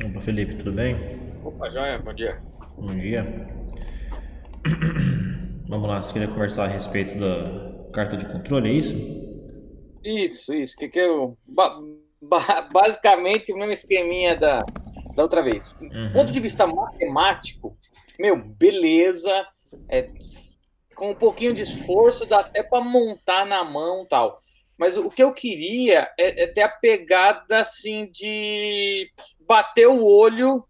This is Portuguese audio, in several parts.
Opa, Felipe, tudo bem? Opa, joia, bom dia. Bom dia. Vamos lá, você queria conversar a respeito da carta de controle, é isso? Isso, que eu. Basicamente o mesmo esqueminha da outra vez. Do ponto de Uhum. vista matemático, meu, beleza. É, com um pouquinho de esforço dá até para montar na mão e tal. Mas o que eu queria é ter a pegada assim de bater o olho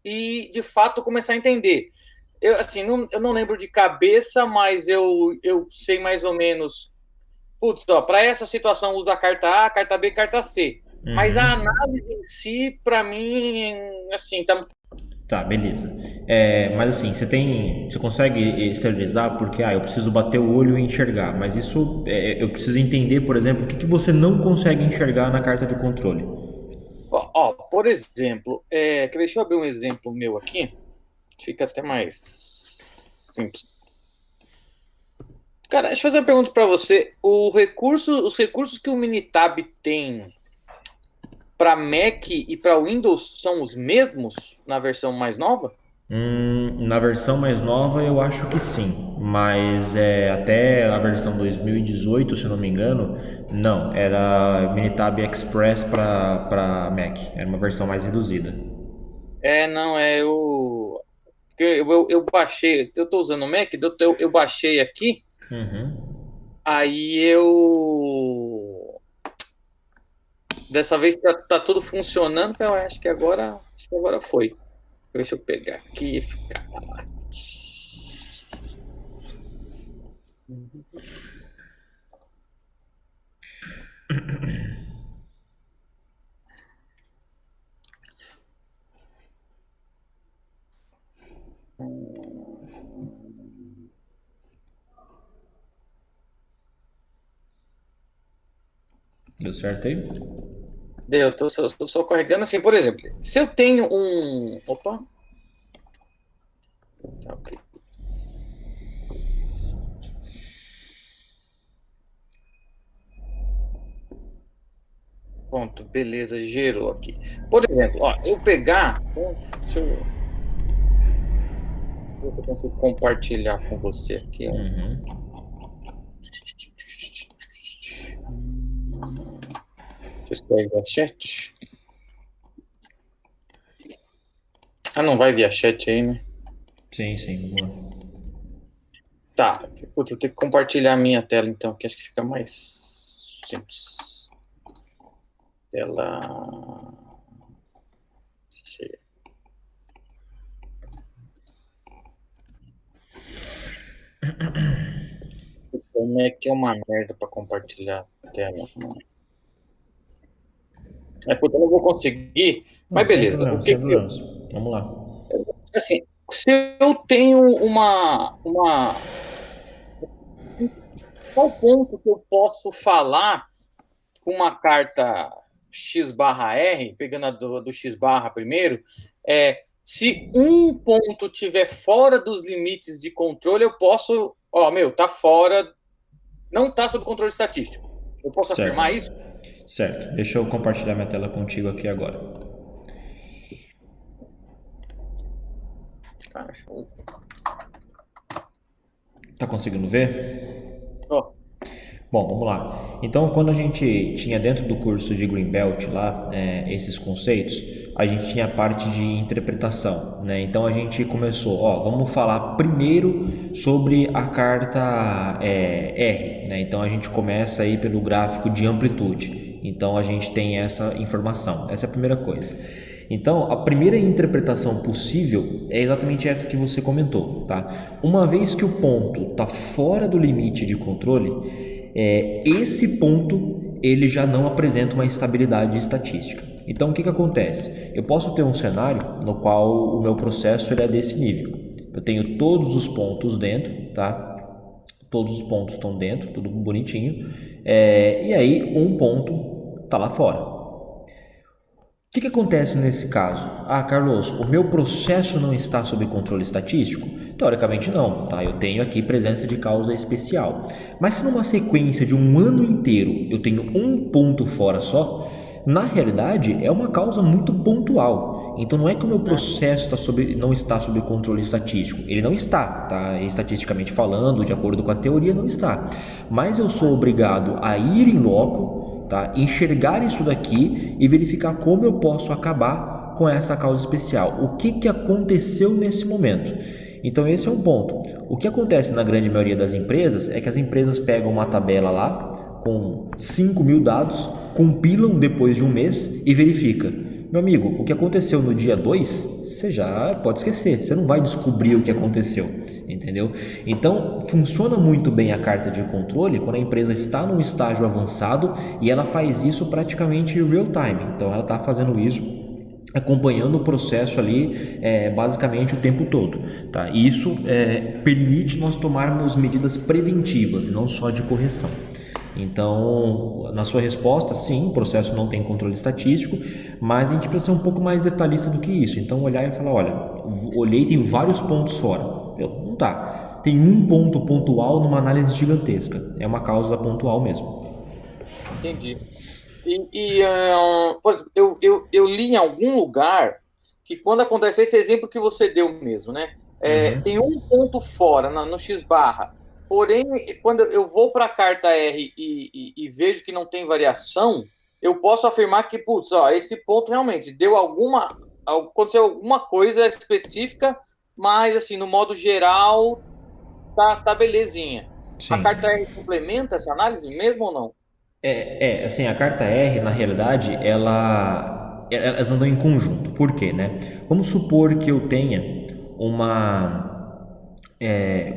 e de fato começar a entender. Eu, assim, eu não lembro de cabeça, mas eu sei mais ou menos. Putz, ó, para essa situação usa a carta A, carta B, carta C. Mas a Uhum. análise em si, para mim, assim, tá. Tá, beleza. Mas assim, você consegue exteriorizar porque, eu preciso bater o olho e enxergar, mas isso, eu preciso entender, por exemplo, o que você não consegue enxergar na carta de controle. Ó, por exemplo, deixa eu abrir um exemplo meu aqui, fica até mais simples. Cara, deixa eu fazer uma pergunta para você. Os recursos que o Minitab tem para Mac e para Windows são os mesmos na versão mais nova? Na versão mais nova eu acho que sim, mas até a versão 2018, se eu não me engano, não, era Minitab Express para Mac, era uma versão mais reduzida. Não, é o. Eu baixei, eu estou usando o Mac, eu baixei aqui. Uhum. Aí eu. Dessa vez tá tudo funcionando, então eu acho que agora foi. Deixa eu pegar aqui e ficar. Deu certo aí? Deu, tô só carregando assim, por exemplo, se eu tenho um. Opa, tá ok. Pronto, beleza, gerou aqui. Por exemplo, ó, eu pegar. Deixa eu ver se eu consigo compartilhar com você aqui. Uhum. Deixa eu ver o chat. Ah, não vai via chat aí, né? Sim, sim, vamos lá. Tá, putz, eu tenho que compartilhar a minha tela então, que acho que fica mais simples. Tela cheia. Como é que é uma merda pra compartilhar a tela? Puta, eu não vou conseguir, Não, mas sem beleza. O problemas, que sem que eu, problemas. Vamos lá. assim, se eu tenho qual ponto que eu posso falar com uma carta X barra R, pegando a do X barra primeiro, se um ponto tiver fora dos limites de controle, eu posso, ó, meu, tá fora, não tá sob controle estatístico. Eu posso Certo. afirmar isso? Certo. Deixa eu compartilhar minha tela contigo aqui agora. Cara, Tá conseguindo ver? ó, Bom, vamos lá. Então, quando a gente tinha dentro do curso de Greenbelt lá, esses conceitos, a gente tinha a parte de interpretação, né? Então a gente começou, vamos falar primeiro sobre a carta R, né? Então a gente começa aí pelo gráfico de amplitude. Então a gente tem essa informação. Essa é a primeira coisa. Então, a primeira interpretação possível é exatamente essa que você comentou, tá? Uma vez que o ponto está fora do limite de controle, esse ponto ele já não apresenta uma estabilidade estatística. Então, o que acontece? Eu posso ter um cenário no qual o meu processo ele é desse nível. Eu tenho todos os pontos dentro, tá? Todos os pontos estão dentro, tudo bonitinho. E aí, um ponto está lá fora. O que acontece nesse caso? Carlos, o meu processo não está sob controle estatístico? Teoricamente não, tá? Eu tenho aqui presença de causa especial. Mas se numa sequência de um ano inteiro eu tenho um ponto fora só, na realidade é uma causa muito pontual. Então não é que o meu processo não está sob controle estatístico. Ele não está, tá? Estatisticamente falando, de acordo com a teoria, não está. Mas eu sou obrigado a ir em loco, tá? Enxergar isso daqui e verificar como eu posso acabar com essa causa especial. O que aconteceu nesse momento? Então esse é um ponto. O que acontece na grande maioria das empresas é que as empresas pegam uma tabela lá com 5.000 dados, compilam depois de um mês e verifica. Meu amigo, o que aconteceu no dia 2, você já pode esquecer, você não vai descobrir o que aconteceu, entendeu? Então funciona muito bem a carta de controle quando a empresa está num estágio avançado e ela faz isso praticamente real time. Então ela está fazendo isso, acompanhando o processo ali basicamente o tempo todo, tá? E isso permite nós tomarmos medidas preventivas e não só de correção. Então, na sua resposta, sim, o processo não tem controle estatístico, mas a gente precisa ser um pouco mais detalhista do que isso. Então, olhar e falar, olha, olhei, tem vários pontos fora. Não tá. Tem um ponto pontual numa análise gigantesca. É uma causa pontual mesmo. Entendi. Por exemplo, eu li em algum lugar que quando acontece esse exemplo que você deu mesmo, né? Tem um ponto fora no X barra. Porém, quando eu vou para a carta R e vejo que não tem variação, eu posso afirmar que, esse ponto realmente aconteceu alguma coisa específica, mas, assim, no modo geral, tá belezinha. Sim. A carta R complementa essa análise mesmo ou não? Assim, a carta R, na realidade, elas andam em conjunto. Por quê, né? Vamos supor que eu tenha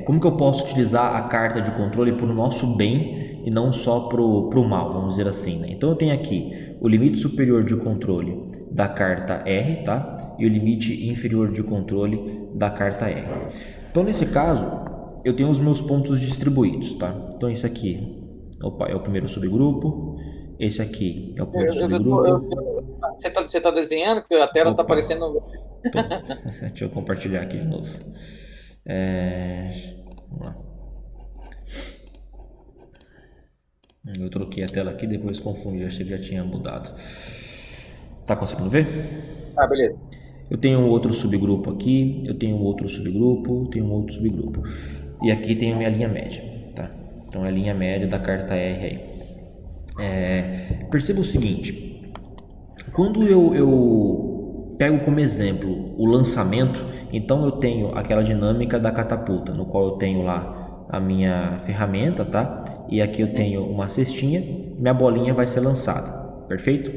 como que eu posso utilizar a carta de controle para o nosso bem e não só para o mal, vamos dizer assim, né? Então eu tenho aqui o limite superior de controle da carta R, tá? E o limite inferior de controle da carta R. Então nesse caso, eu tenho os meus pontos distribuídos, tá? Então esse aqui, é o primeiro subgrupo, esse aqui é o primeiro subgrupo. Você tá desenhando? Porque a tela tá aparecendo... Deixa eu compartilhar aqui de novo. Vamos lá. Eu troquei a tela aqui, depois confundi, achei que já tinha mudado. Tá conseguindo ver? Beleza. Eu tenho um outro subgrupo aqui, eu tenho um outro subgrupo, tenho um outro subgrupo. E aqui tem a minha linha média, tá? Então é a linha média da carta R aí. Perceba o seguinte, quando eu pego como exemplo o lançamento, então eu tenho aquela dinâmica da catapulta, no qual eu tenho lá a minha ferramenta, tá? E aqui eu tenho uma cestinha, minha bolinha vai ser lançada, perfeito?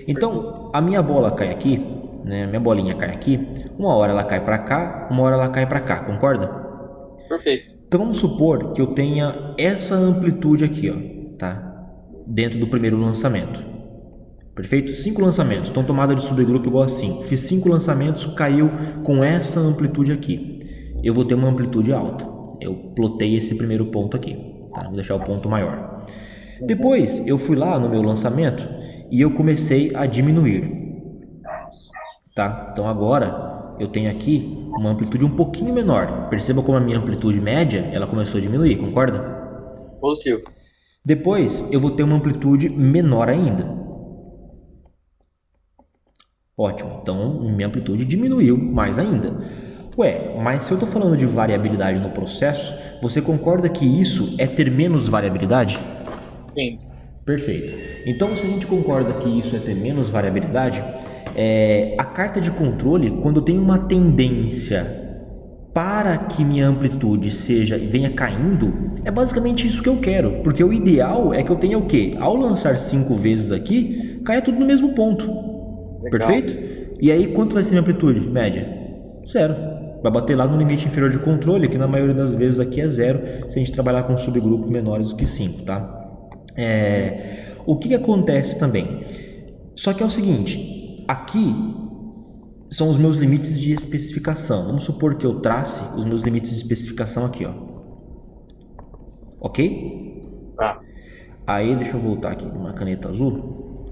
Então a minha bola cai aqui, né? Minha bolinha cai aqui, uma hora ela cai para cá, uma hora ela cai para cá, concorda? Perfeito. Então vamos supor que eu tenha essa amplitude aqui, ó, tá? Dentro do primeiro lançamento. Perfeito? 5 lançamentos, então tomada de subgrupo igual a 5. Fiz 5 lançamentos, caiu com essa amplitude aqui. Eu vou ter uma amplitude alta. Eu plotei esse primeiro ponto aqui, tá? Vou deixar o ponto maior. Depois eu fui lá no meu lançamento e eu comecei a diminuir, tá? Então agora eu tenho aqui uma amplitude um pouquinho menor. Perceba como a minha amplitude média ela começou a diminuir, concorda? Positivo. Depois eu vou ter uma amplitude menor ainda. Ótimo, então minha amplitude diminuiu mais ainda. Mas se eu estou falando de variabilidade no processo, você concorda que isso é ter menos variabilidade? Sim. Perfeito. Então, se a gente concorda que isso é ter menos variabilidade, a carta de controle, quando tem uma tendência para que minha amplitude venha caindo, é basicamente isso que eu quero, porque o ideal é que eu tenha o quê? Ao lançar 5 vezes aqui, caia tudo no mesmo ponto. Legal. Perfeito? E aí quanto vai ser minha amplitude média? 0. Vai bater lá no limite inferior de controle, que na maioria das vezes aqui é 0, se a gente trabalhar com subgrupos menores do que 5, tá? O que acontece também? Só que é o seguinte, aqui são os meus limites de especificação. Vamos supor que eu trace os meus limites de especificação aqui, ó. Ok? Tá. Aí deixa eu voltar aqui numa caneta azul.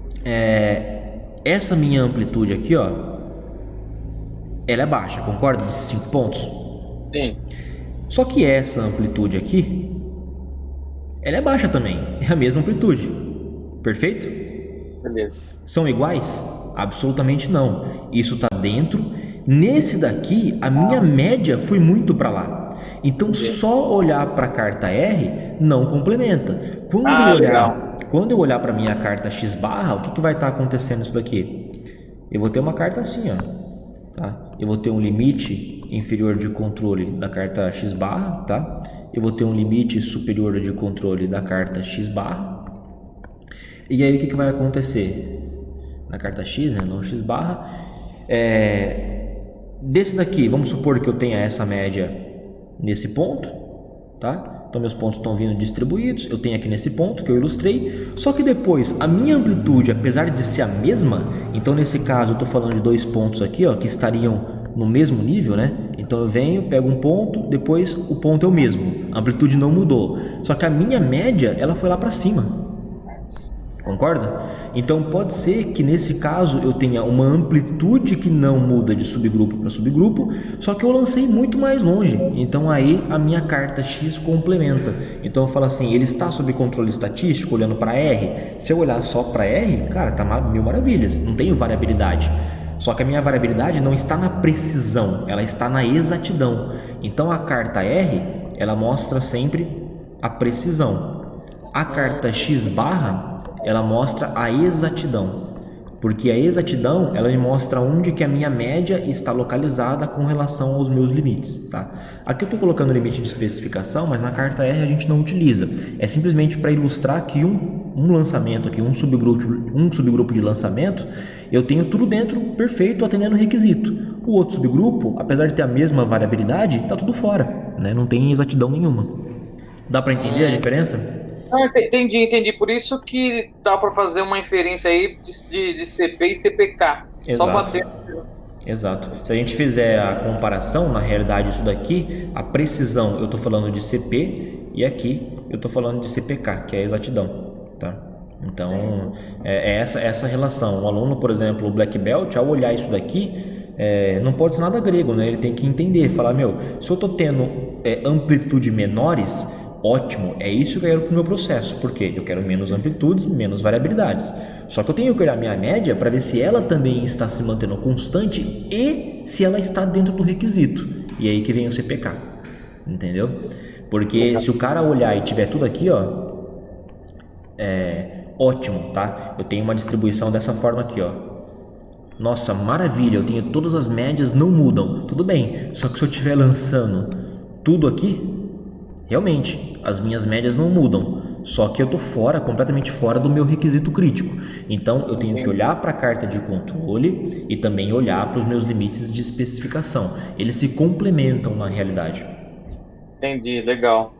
Essa minha amplitude aqui, ó, ela é baixa, concorda? Desses 5 pontos? Sim. Só que essa amplitude aqui, ela é baixa também, é a mesma amplitude, perfeito? Beleza. São iguais? Absolutamente não. Isso está dentro. Nesse daqui, a minha média foi muito para lá. Então, só olhar para a carta R não complementa. Quando eu olhar para a minha carta X barra, o que vai estar acontecendo isso daqui? Eu vou ter uma carta assim, ó, tá? Eu vou ter um limite inferior de controle da carta X barra, tá? Eu vou ter um limite superior de controle da carta X barra. E aí o que vai acontecer? Na carta X, né, não X barra, desse daqui, vamos supor que eu tenha essa média nesse ponto, tá? Então meus pontos estão vindo distribuídos, eu tenho aqui nesse ponto que eu ilustrei, só que depois a minha amplitude, apesar de ser a mesma, então nesse caso eu estou falando de 2 pontos aqui, ó, que estariam no mesmo nível, né? Então eu venho, pego um ponto, depois o ponto é o mesmo, a amplitude não mudou, só que a minha média ela foi lá para cima. Concorda? Então pode ser que nesse caso eu tenha uma amplitude que não muda de subgrupo para subgrupo, só que eu lancei muito mais longe. Então aí a minha carta X complementa. Então eu falo assim, ele está sob controle estatístico olhando para R. Se eu olhar só para R, cara, tá mil maravilhas, não tenho variabilidade. Só que a minha variabilidade não está na precisão, ela está na exatidão. Então a carta R, ela mostra sempre a precisão. A carta X barra, ela mostra a exatidão, porque a exatidão ela me mostra onde que a minha média está localizada com relação aos meus limites, tá? Aqui eu estou colocando o limite de especificação, mas na carta R a gente não utiliza, é simplesmente para ilustrar que um lançamento aqui, um subgrupo de lançamento, eu tenho tudo dentro perfeito atendendo o requisito. O outro subgrupo, apesar de ter a mesma variabilidade, está tudo fora, né? Não tem exatidão nenhuma. Dá para entender a diferença? Entendi. Por isso que dá para fazer uma inferência aí de CP e CPK. Exato. Só bater. Exato. Se a gente fizer a comparação, na realidade isso daqui, a precisão eu estou falando de CP e aqui eu estou falando de CPK, que é a exatidão, tá? Então é essa relação. O aluno, por exemplo, o Black Belt, ao olhar isso daqui, não pode ser nada grego, né? Ele tem que entender, falar, se eu estou tendo amplitude menores, ótimo, é isso que eu quero para o meu processo, porque eu quero menos amplitudes, menos variabilidades. Só que eu tenho que olhar minha média para ver se ela também está se mantendo constante e se ela está dentro do requisito. E aí que vem o CPK, entendeu? Porque se o cara olhar e tiver tudo aqui, ó, ótimo, tá? Eu tenho uma distribuição dessa forma aqui, ó. Nossa, maravilha, eu tenho todas as médias, não mudam. Tudo bem, só que se eu estiver lançando tudo aqui, realmente, as minhas médias não mudam, só que eu estou completamente fora do meu requisito crítico. Então, eu tenho que olhar para a carta de controle e também olhar para os meus limites de especificação. Eles se complementam na realidade. Entendi, legal.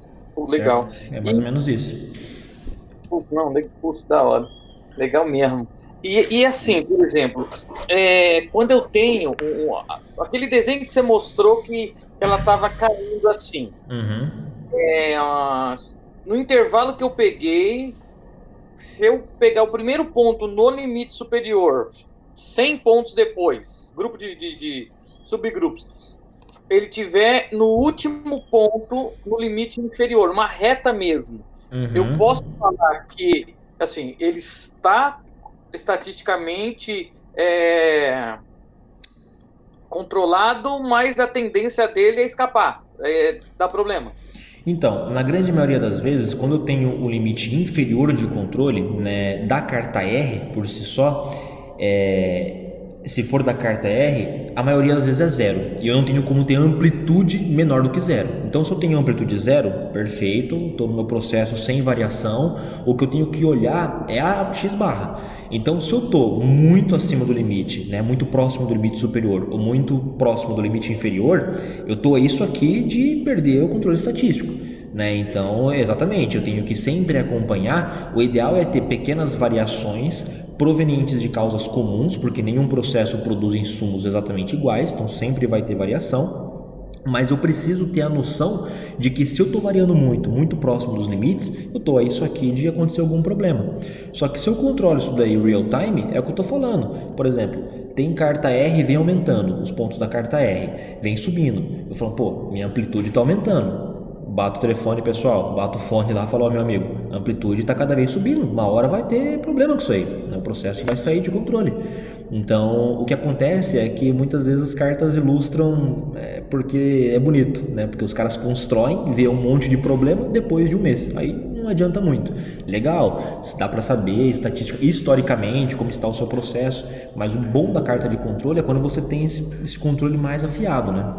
Legal. É mais ou menos isso. Da hora. Legal mesmo. E assim, por exemplo, quando eu tenho aquele desenho que você mostrou que ela estava caindo assim. Uhum. No intervalo que eu peguei, se eu pegar o primeiro ponto no limite superior, 100 pontos depois, grupo de subgrupos, ele tiver no último ponto no limite inferior, uma reta mesmo, eu posso falar que assim, ele está estatisticamente controlado, mas a tendência dele é escapar, dá problema. Então, na grande maioria das vezes, quando eu tenho o limite inferior de controle, né, da carta R por si só, se for da carta R, a maioria das vezes é zero. E eu não tenho como ter amplitude menor do que zero. Então, se eu tenho amplitude zero, perfeito, estou no meu processo sem variação. O que eu tenho que olhar é a X barra. Então, se eu estou muito acima do limite, né, muito próximo do limite superior ou muito próximo do limite inferior, eu estou a isso aqui de perder o controle estatístico. Né? Então, exatamente, eu tenho que sempre acompanhar. O ideal é ter pequenas variações provenientes de causas comuns, porque nenhum processo produz insumos exatamente iguais, então sempre vai ter variação. Mas eu preciso ter a noção de que se eu estou variando muito próximo dos limites, eu estou a isso aqui de acontecer algum problema. Só que se eu controlo isso daí real time, é o que eu estou falando. Por exemplo, tem carta R, vem aumentando, os pontos da carta R, vem subindo. Eu falo, minha amplitude está aumentando. Bato o telefone, pessoal, bato o fone lá e falo, meu amigo, a amplitude está cada vez subindo, uma hora vai ter problema com isso aí, né? O processo vai sair de controle. Então, o que acontece é que muitas vezes as cartas ilustram porque é bonito, né? Porque os caras constroem, vê um monte de problema depois de um mês. Aí não adianta muito. Legal, dá para saber historicamente como está o seu processo, mas o bom da carta de controle é quando você tem esse controle mais afiado, né?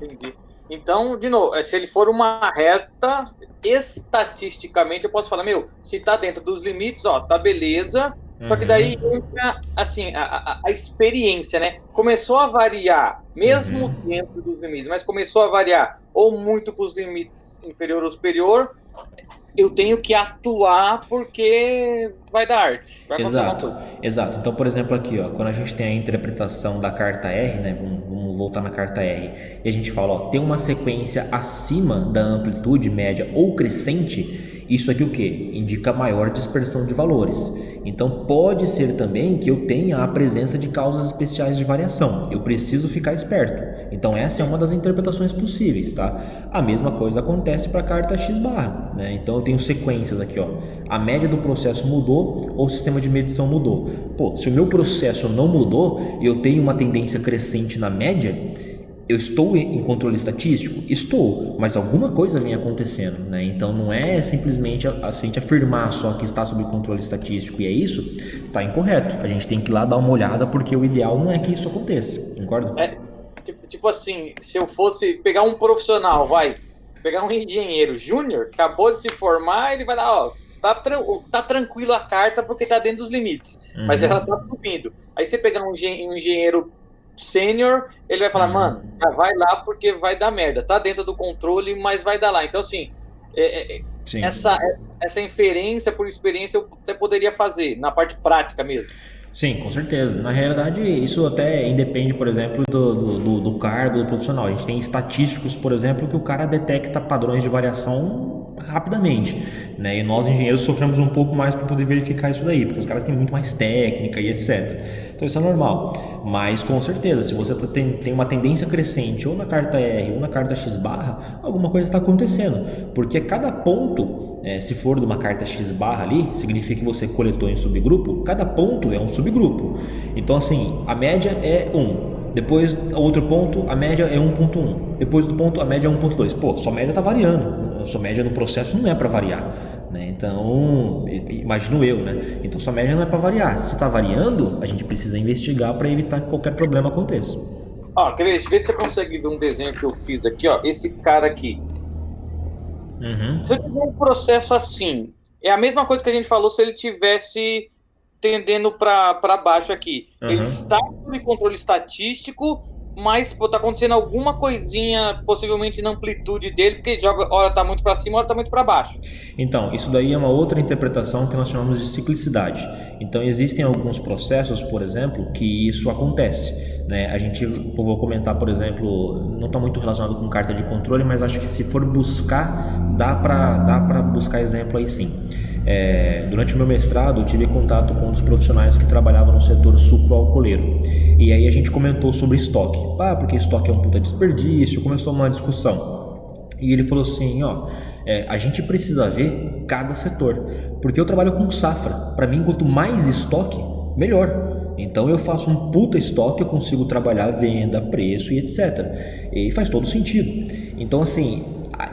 Entendi. Então, de novo, se ele for uma reta, estatisticamente eu posso falar, meu, se tá dentro dos limites, ó, tá beleza. Só que daí entra, assim, a experiência, né? Começou a variar, mesmo dentro dos limites, mas começou a variar ou muito para os limites inferior ou superior, eu tenho que atuar porque vai dar arte. Vai acontecer alguma coisa. Exato. Então, por exemplo, aqui, ó, quando a gente tem a interpretação da carta R, né? Vamos voltar na carta R, e a gente fala, ó, tem uma sequência acima da amplitude média ou crescente. Isso aqui o que? Indica maior dispersão de valores. Então pode ser também que eu tenha a presença de causas especiais de variação. Eu preciso ficar esperto. Então essa é uma das interpretações possíveis, tá? A mesma coisa acontece para a carta X-barra, né? Então eu tenho sequências aqui, ó. A média do processo mudou ou o sistema de medição mudou. Pô, se o meu processo não mudou e eu tenho uma tendência crescente na média, eu estou em controle estatístico? Estou, mas alguma coisa vem acontecendo, né? Então não é simplesmente a gente afirmar só que está sob controle estatístico e é isso, está incorreto. A gente tem que ir lá dar uma olhada porque o ideal não é que isso aconteça, concorda? Tipo assim, se eu fosse pegar um profissional, pegar um engenheiro júnior, acabou de se formar, ele vai dar, ó, tá tranquilo a carta porque tá dentro dos limites, mas ela tá subindo. Aí você pegar um engenheiro sênior, ele vai falar, mano, vai lá porque vai dar merda, tá dentro do controle, mas vai dar lá. Então, assim, essa inferência por experiência eu até poderia fazer, na parte prática mesmo. Sim, com certeza. Na realidade, isso até independe, por exemplo, do cargo do profissional. A gente tem estatísticos, por exemplo, que o cara detecta padrões de variação rapidamente, né? E nós, engenheiros, sofremos um pouco mais para poder verificar isso daí, porque os caras têm muito mais técnica e etc. Então isso é normal. Mas, com certeza, se você tem uma tendência crescente ou na carta R ou na carta X-barra, alguma coisa está acontecendo. Porque cada ponto... se for de uma carta X-barra ali, significa que você coletou em subgrupo, cada ponto é um subgrupo. Então, assim, a média é 1. Depois, outro ponto, a média é 1.1. Depois do ponto, a média é 1.2. Pô, sua média está variando. Sua média no processo não é para variar, né? Então, imagino eu, né? Então, sua média não é para variar. Se está variando, a gente precisa investigar para evitar que qualquer problema aconteça. Ó, Cris, vê se você consegue ver um desenho que eu fiz aqui, ó. Esse cara aqui. Se eu tiver um processo assim, é a mesma coisa que a gente falou se ele tivesse tendendo para baixo aqui. Ele está sob controle estatístico, mas está acontecendo alguma coisinha, possivelmente na amplitude dele, porque joga, hora está muito para cima, hora está muito para baixo. Então, isso daí é uma outra interpretação que nós chamamos de ciclicidade. Então, existem alguns processos, por exemplo, que isso acontece, né? Eu vou comentar, por exemplo, não está muito relacionado com carta de controle, mas acho que se for buscar, dá para buscar exemplo aí sim. Durante o meu mestrado eu tive contato com um dos profissionais que trabalhava no setor sucroalcooleiro, e aí a gente comentou sobre estoque, porque estoque é um puta desperdício, começou uma discussão, e ele falou assim, ó, a gente precisa ver cada setor, porque eu trabalho com safra, para mim quanto mais estoque, melhor. Então eu faço um puta estoque, eu consigo trabalhar venda, preço e etc. E faz todo sentido. Então assim,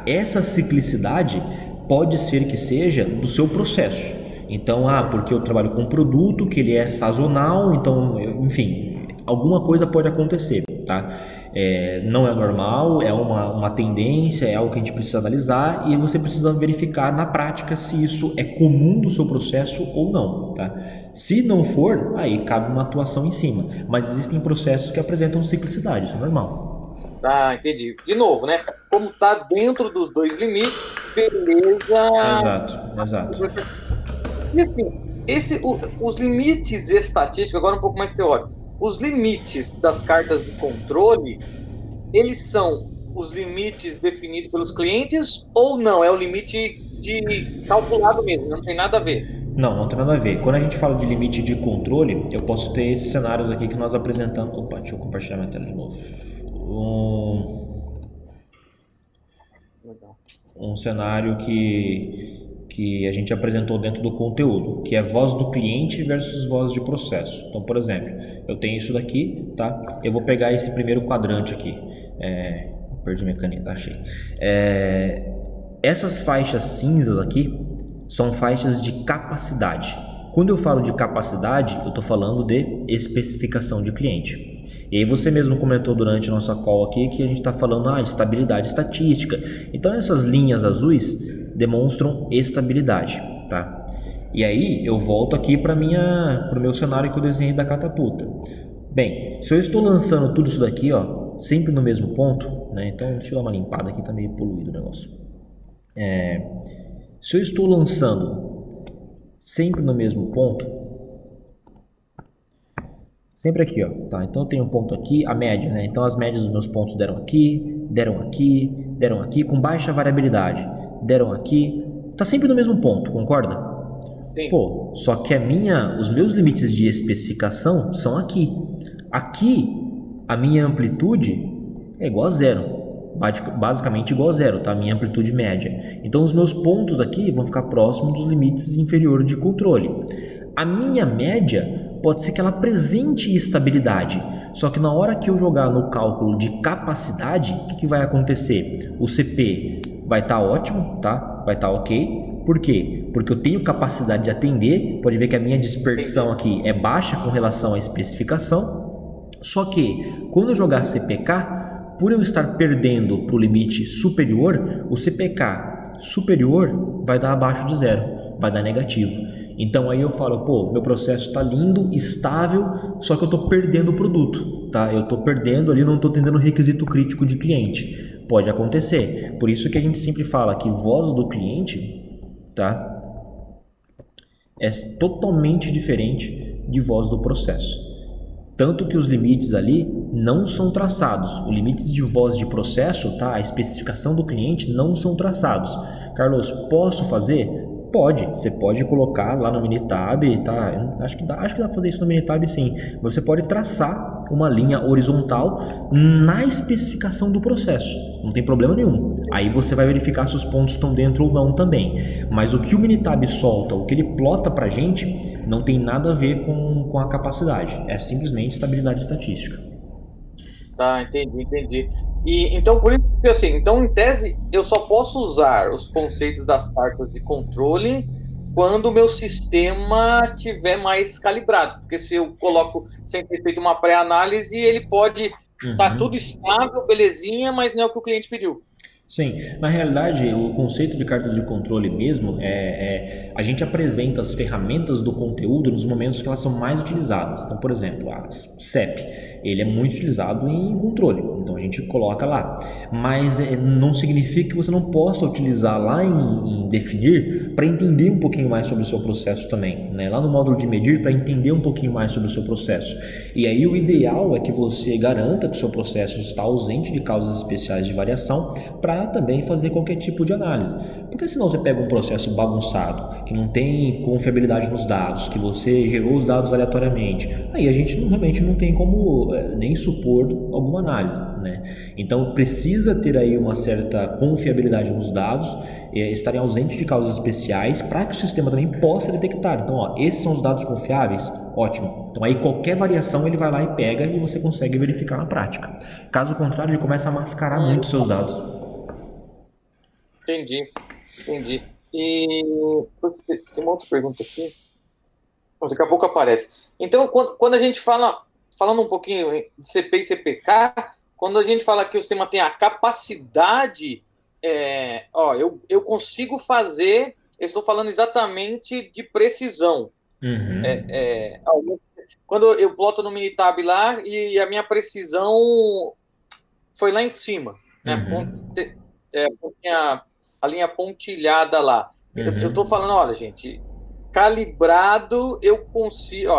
essa ciclicidade pode ser que seja do seu processo. Então, porque eu trabalho com um produto que ele é sazonal, então, enfim, alguma coisa pode acontecer, tá? Não é normal, é uma tendência, é algo que a gente precisa analisar e você precisa verificar na prática se isso é comum do seu processo ou não, tá? Se não for, aí cabe uma atuação em cima, mas existem processos que apresentam ciclicidade, isso é normal. Ah, entendi. De novo, né? Como tá dentro dos dois limites, beleza. Exato. E assim, os limites estatísticos, agora um pouco mais teórico, os limites das cartas de controle, eles são os limites definidos pelos clientes ou não? É o limite de calculado mesmo, não tem nada a ver. Não tem nada a ver. Quando a gente fala de limite de controle, eu posso ter esses cenários aqui que nós apresentamos. Opa, deixa eu compartilhar minha tela de novo. Um cenário que que a gente apresentou dentro do conteúdo, que é voz do cliente versus voz de processo. Então, por exemplo, eu tenho isso daqui, tá? Eu vou pegar esse primeiro quadrante aqui. Perdi minha caneta, achei. Essas faixas cinzas aqui são faixas de capacidade. Quando eu falo de capacidade, eu estou falando de especificação de cliente. E aí você mesmo comentou durante a nossa call aqui que a gente está falando de estabilidade estatística. Então essas linhas azuis demonstram estabilidade, tá? E aí eu volto aqui para o meu cenário que eu desenhei da catapulta. Bem, se eu estou lançando tudo isso daqui, ó, sempre no mesmo ponto, né? Então deixa eu dar uma limpada aqui, tá meio poluído o negócio. Se eu estou lançando sempre no mesmo ponto, sempre aqui, ó, tá? Então eu tenho um ponto aqui, a média, né? Então as médias dos meus pontos deram aqui, deram aqui, deram aqui, com baixa variabilidade, deram aqui, tá sempre no mesmo ponto, concorda? Sim. Pô, só que os meus limites de especificação são aqui. Aqui, a minha amplitude é igual a zero. Basicamente igual a zero, tá? A minha amplitude média. Então os meus pontos aqui vão ficar próximos dos limites inferiores de controle. A minha média pode ser que ela apresente estabilidade, só que na hora que eu jogar no cálculo de capacidade, o que vai acontecer? O CP vai estar ótimo, tá? Vai estar ok. Por quê? Porque eu tenho capacidade de atender, pode ver que a minha dispersão aqui é baixa com relação à especificação, só que quando eu jogar CPK, por eu estar perdendo para o limite superior, o CPK superior vai dar abaixo de zero, vai dar negativo. Então aí eu falo, pô, meu processo está lindo, estável, só que eu estou perdendo o produto, tá? Eu estou perdendo ali, não estou atendendo o requisito crítico de cliente. Pode acontecer. Por isso que a gente sempre fala que voz do cliente, tá? É totalmente diferente de voz do processo. Tanto que os limites ali não são traçados. Os limites de voz de processo, tá? A especificação do cliente não são traçados. Carlos, posso fazer? Pode. Você pode colocar lá no Minitab, tá? Acho que dá para fazer isso no Minitab, sim. Você pode traçar uma linha horizontal na especificação do processo. Não tem problema nenhum. Aí você vai verificar se os pontos estão dentro ou não também. Mas o que o Minitab solta, o que ele plota pra gente, não tem nada a ver com a capacidade. É simplesmente estabilidade estatística. Tá, entendi. E então, por isso que assim, então em tese eu só posso usar os conceitos das cartas de controle quando o meu sistema tiver mais calibrado, porque se eu coloco sem ter feito uma pré-análise, ele pode estar tudo estável, belezinha, mas não é o que o cliente pediu. Sim, na realidade o conceito de carta de controle mesmo a gente apresenta as ferramentas do conteúdo nos momentos que elas são mais utilizadas. Então, por exemplo, a CEP, ele é muito utilizado em controle, então a gente coloca lá, mas não significa que você não possa utilizar lá em definir para entender um pouquinho mais sobre o seu processo também, né? Lá no módulo de medir para entender um pouquinho mais sobre o seu processo. E aí o ideal é que você garanta que o seu processo está ausente de causas especiais de variação para também fazer qualquer tipo de análise, porque senão você pega um processo bagunçado, que não tem confiabilidade nos dados, que você gerou os dados aleatoriamente, aí a gente realmente não tem como nem supor alguma análise, né? Então precisa ter aí uma certa confiabilidade nos dados, estarem ausentes de causas especiais para que o sistema também possa detectar. Então, ó, esses são os dados confiáveis, ótimo. Então aí qualquer variação ele vai lá e pega e você consegue verificar na prática. Caso contrário, ele começa a mascarar muito os seus dados. Entendi. E tem uma outra pergunta aqui. Daqui a pouco aparece. Então, quando a gente falando um pouquinho de CP e CPK, quando a gente fala que o sistema tem a capacidade, eu consigo fazer, eu estou falando exatamente de precisão. Quando eu ploto no Minitab lá e a minha precisão foi lá em cima, né? A linha pontilhada lá. Eu estou falando, olha, gente, calibrado eu consigo,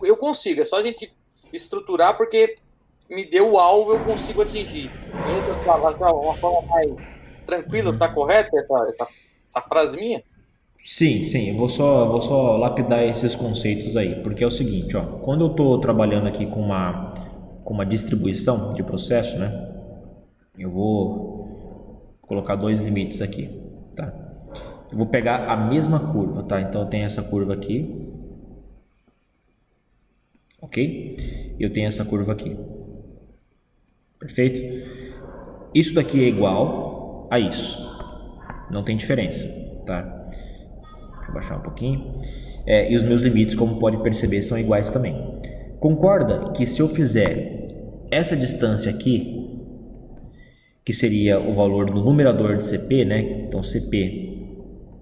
eu consigo, é só a gente estruturar, porque me deu o alvo, eu consigo atingir. Em outras palavras, uma forma mais tranquila, tá correta essa frase minha? Sim, eu vou só lapidar esses conceitos aí, porque é o seguinte, ó, quando eu estou trabalhando aqui com uma distribuição de processo, né, eu vou colocar dois limites aqui, tá? Eu vou pegar a mesma curva, tá? Então eu tenho essa curva aqui, ok? Eu tenho essa curva aqui, perfeito? Isso daqui é igual a isso, não tem diferença, tá? Deixa eu baixar um pouquinho. E os meus limites, como pode perceber, são iguais também. Concorda que se eu fizer essa distância aqui, que seria o valor do numerador de CP, né? Então CP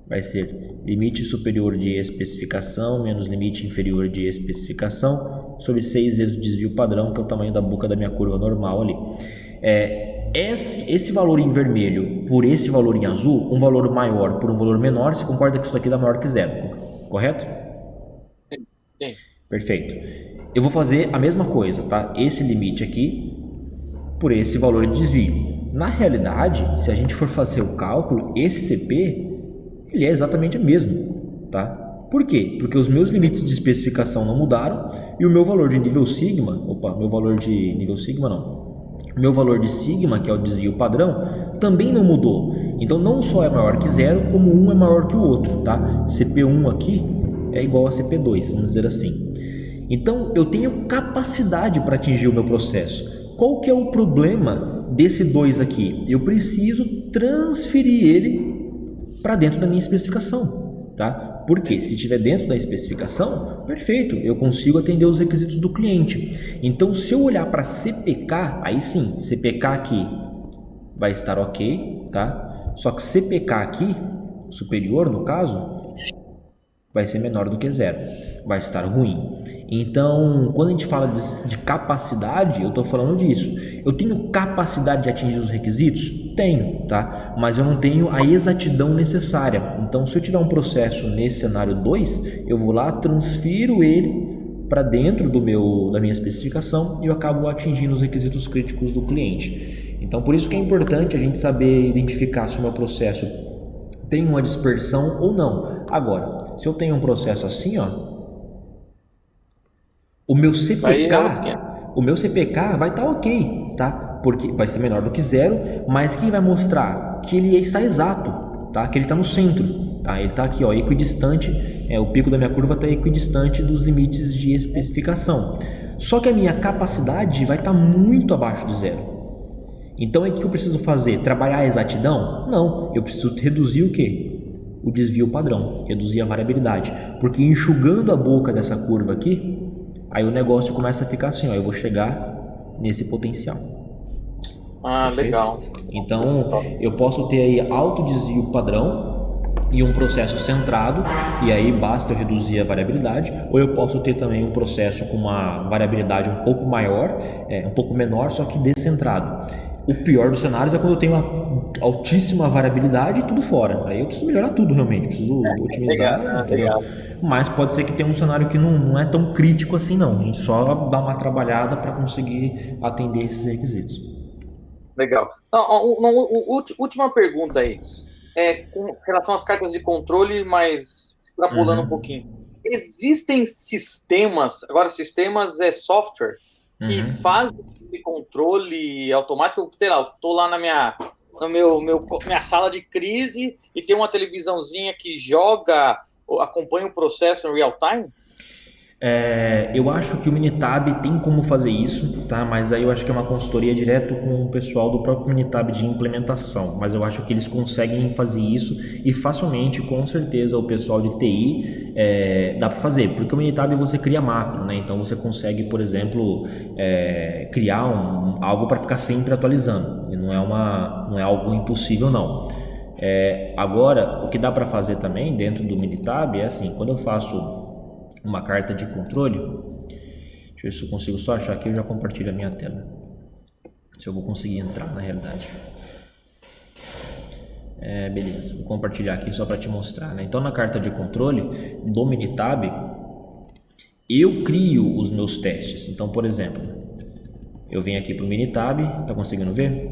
vai ser limite superior de especificação menos limite inferior de especificação sobre 6 vezes o desvio padrão, que é o tamanho da boca da minha curva normal ali. Esse valor em vermelho por esse valor em azul, um valor maior por um valor menor, você concorda que isso daqui dá maior que zero, correto? Sim. Perfeito. Eu vou fazer a mesma coisa, tá? Esse limite aqui por esse valor de desvio. Na realidade, se a gente for fazer o cálculo, esse CP ele é exatamente o mesmo, tá? Por quê? Porque os meus limites de especificação não mudaram e o meu valor de nível sigma, meu valor de nível sigma não, meu valor de sigma, que é o desvio padrão, também não mudou. Então não só é maior que zero, como um é maior que o outro, tá? CP1 aqui é igual a CP2, vamos dizer assim. Então eu tenho capacidade para atingir o meu processo. Qual que é o problema desse 2 aqui? Eu preciso transferir ele para dentro da minha especificação, tá? Porque se estiver dentro da especificação, perfeito, eu consigo atender os requisitos do cliente. Então, se eu olhar para CPK, aí sim, CPK aqui vai estar ok, tá? Só que CPK aqui, superior no caso, vai ser menor do que zero, vai estar ruim. Então, quando a gente fala de capacidade, eu estou falando disso. Eu tenho capacidade de atingir os requisitos? Tenho, tá? Mas eu não tenho a exatidão necessária. Então, se eu tiver um processo nesse cenário 2, eu vou lá, transfiro ele para dentro da minha especificação e eu acabo atingindo os requisitos críticos do cliente. Então, por isso que é importante a gente saber identificar se o meu processo tem uma dispersão ou não. Agora, se eu tenho um processo assim, ó, o meu CPK vai estar ok, tá? Porque vai ser menor do que zero, mas que vai mostrar que ele está exato, tá? Que ele está no centro, tá? Ele está aqui, ó, equidistante, o pico da minha curva está equidistante dos limites de especificação. Só que a minha capacidade vai estar muito abaixo de zero. Então, o que eu preciso fazer? Trabalhar a exatidão? Não, eu preciso reduzir o quê? O desvio padrão, reduzir a variabilidade. Porque enxugando a boca dessa curva aqui, aí o negócio começa a ficar assim, ó, eu vou chegar nesse potencial. Legal. Então, eu posso ter aí alto desvio padrão e um processo centrado, e aí basta eu reduzir a variabilidade, ou eu posso ter também um processo com uma variabilidade um pouco maior, um pouco menor, só que descentrado. O pior dos cenários é quando eu tenho uma altíssima variabilidade e tudo fora. Aí eu preciso melhorar tudo realmente, preciso otimizar. Mas pode ser que tenha um cenário que não é tão crítico assim não. A gente só dá uma trabalhada para conseguir atender esses requisitos. Legal. Última pergunta aí. Com relação às cartas de controle, mas extrapolando um pouquinho. Existem sistemas, agora sistemas é software, que fazem esse controle automático? Sei lá, eu tô lá na minha sala de crise e tem uma televisãozinha que acompanha o processo em real time? Eu acho que o Minitab tem como fazer isso, tá? Mas aí eu acho que é uma consultoria direto com o pessoal do próprio Minitab de implementação, mas eu acho que eles conseguem fazer isso e facilmente, com certeza, o pessoal de TI dá para fazer, porque o Minitab você cria macro, né? Então você consegue, por exemplo, criar algo para ficar sempre atualizando, e não é algo impossível não. Agora, o que dá para fazer também dentro do Minitab é assim, quando eu faço uma carta de controle, deixa eu ver se eu consigo só achar aqui, eu já compartilho a minha tela, se eu vou conseguir entrar na realidade. Beleza, vou compartilhar aqui só para te mostrar, né? Então na carta de controle do Minitab eu crio os meus testes. Então, por exemplo, eu venho aqui para o Minitab, tá conseguindo ver?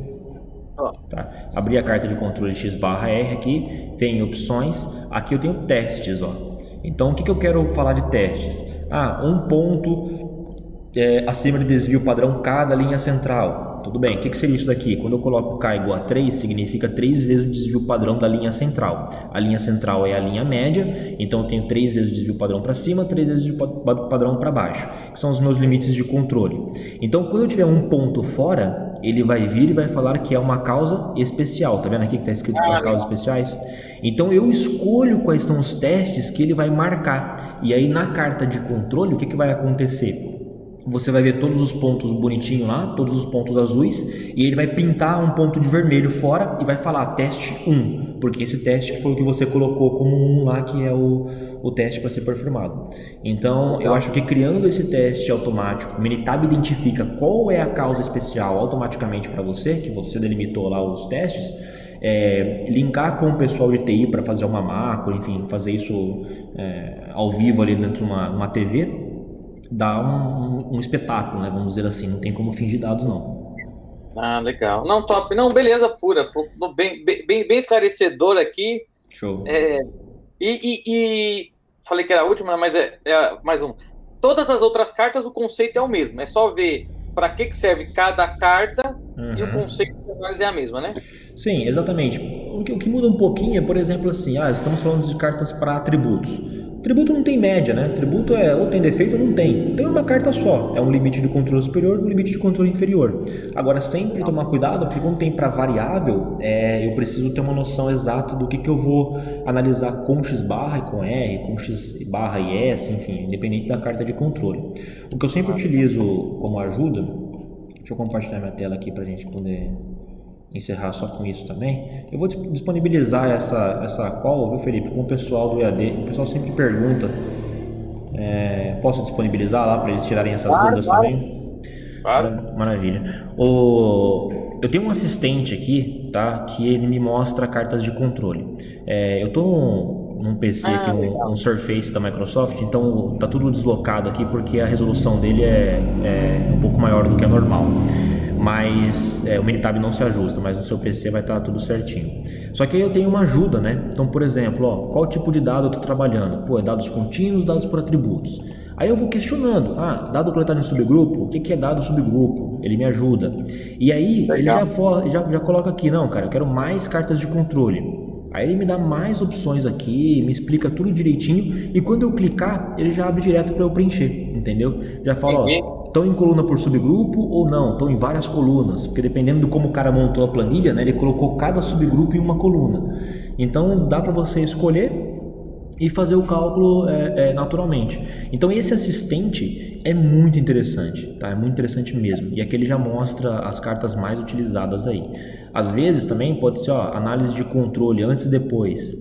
Tá. Abri a carta de controle X/R aqui, vem em opções, aqui eu tenho testes, ó. Então, o que eu quero falar de testes? Um ponto acima de desvio padrão cada linha central. tudo bem. O que seria isso daqui? Quando eu coloco K igual a 3, significa 3 vezes o desvio padrão da linha central. A linha central é a linha média, então eu tenho 3 vezes o desvio padrão para cima, 3 vezes o desvio padrão para baixo, que são os meus limites de controle. Então, quando eu tiver um ponto fora, ele vai vir e vai falar que é uma causa especial. Tá vendo aqui que está escrito para causas especiais? Então, eu escolho quais são os testes que ele vai marcar. E aí, na carta de controle, o que vai acontecer? Você vai ver todos os pontos bonitinhos lá, todos os pontos azuis, e ele vai pintar um ponto de vermelho fora e vai falar teste 1, porque esse teste foi o que você colocou como 1 lá, que é o teste para ser performado. Então, eu acho que criando esse teste automático, o Minitab identifica qual é a causa especial automaticamente para você, que você delimitou lá os testes, linkar com o pessoal de TI para fazer uma macro, enfim, fazer isso ao vivo ali dentro de uma TV, dá um espetáculo, né? Vamos dizer assim, não tem como fingir dados, não. Ah, legal. Não, top. Não, beleza pura. Foi bem esclarecedor aqui. Show. E falei que era a última, mas é mais um. Todas as outras cartas, o conceito é o mesmo. É só ver para que serve cada carta e o conceito de análise é a mesma, né? Sim, exatamente. O que muda um pouquinho é, por exemplo, assim, estamos falando de cartas para atributos. Tributo não tem média, né? Tributo ou tem defeito ou não tem. Então é uma carta só. É um limite de controle superior e um limite de controle inferior. Agora, sempre tomar cuidado, porque quando tem para variável, eu preciso ter uma noção exata do que eu vou analisar com X barra e com R, com X barra e S, enfim, independente da carta de controle. O que eu sempre utilizo como ajuda, deixa eu compartilhar minha tela aqui para a gente poder encerrar só com isso também. Eu vou disponibilizar essa call, viu, Felipe, com o pessoal do EAD. O pessoal sempre pergunta. Posso disponibilizar lá para eles tirarem essas dúvidas também? Claro. Maravilha. Eu tenho um assistente aqui, tá? Que ele me mostra cartas de controle. Eu tô num PC aqui, um Surface da Microsoft, então tá tudo deslocado aqui porque a resolução dele é um pouco maior do que a normal. Mas o Minitab não se ajusta, mas no seu PC vai estar tudo certinho. Só que aí eu tenho uma ajuda, né? Então, por exemplo, qual tipo de dado eu estou trabalhando? É dados contínuos, dados por atributos. Aí eu vou questionando, dado coletado em subgrupo, o que é dado subgrupo? Ele me ajuda. E aí ele já coloca aqui, não, cara, eu quero mais cartas de controle. Aí ele me dá mais opções aqui, me explica tudo direitinho, e quando eu clicar, ele já abre direto para eu preencher, entendeu? Já fala, estão em coluna por subgrupo ou não, estão em várias colunas, porque dependendo de como o cara montou a planilha, né, ele colocou cada subgrupo em uma coluna. Então dá para você escolher e fazer o cálculo naturalmente. Então esse assistente é muito interessante, tá? É muito interessante mesmo. E aqui ele já mostra as cartas mais utilizadas aí. Às vezes também pode ser análise de controle antes e depois.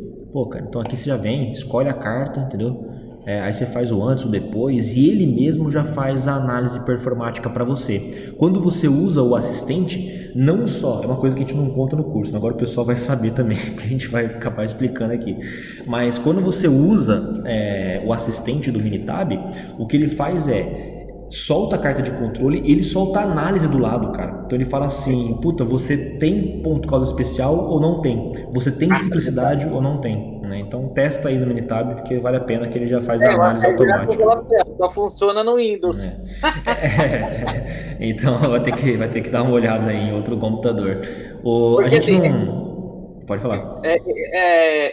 Cara, então aqui você já vem, escolhe a carta, entendeu? Aí você faz o antes, o depois, e ele mesmo já faz a análise performática para você. Quando você usa o assistente, não só, é uma coisa que a gente não conta no curso, agora o pessoal vai saber também, porque a gente vai acabar explicando aqui. Mas quando você usa o assistente do Minitab, o que ele faz solta a carta de controle e ele solta a análise do lado, cara. Então ele fala assim, você tem ponto causa especial ou não tem? Você tem ciclicidade ou não tem? Né? Então testa aí no Minitab, porque vale a pena que ele já faz a análise automática. Só funciona no Windows. Então vai ter que dar uma olhada aí em outro computador. A gente não... Pode falar.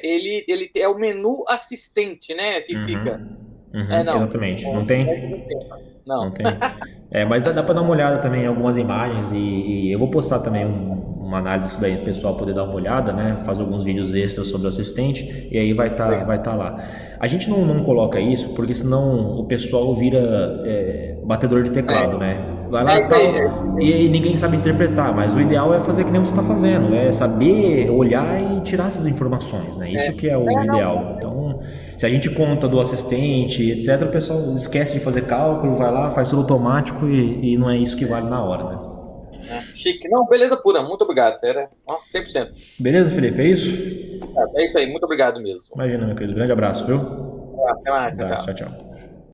Ele é o menu assistente, né? Que fica. Exatamente. Não tem? Não tem. Mas dá para dar uma olhada também em algumas imagens e eu vou postar também uma análise disso daí, o pessoal poder dar uma olhada, né? Fazer alguns vídeos extras sobre o assistente e aí vai tá lá. A gente não coloca isso porque senão o pessoal vira batedor de teclado, né? Vai lá e aí ninguém sabe interpretar, mas o ideal é fazer que nem você está fazendo, é saber olhar e tirar essas informações, né? Isso que é o ideal. Então, se a gente conta do assistente, etc., o pessoal esquece de fazer cálculo, vai lá, faz tudo automático e não é isso que vale na hora, né? Chique. Não, beleza pura, muito obrigado. Era 100%. Beleza, Felipe, é isso? É isso aí, muito obrigado mesmo. Imagina, meu querido. Grande abraço, viu? Até mais, Tchau, tchau.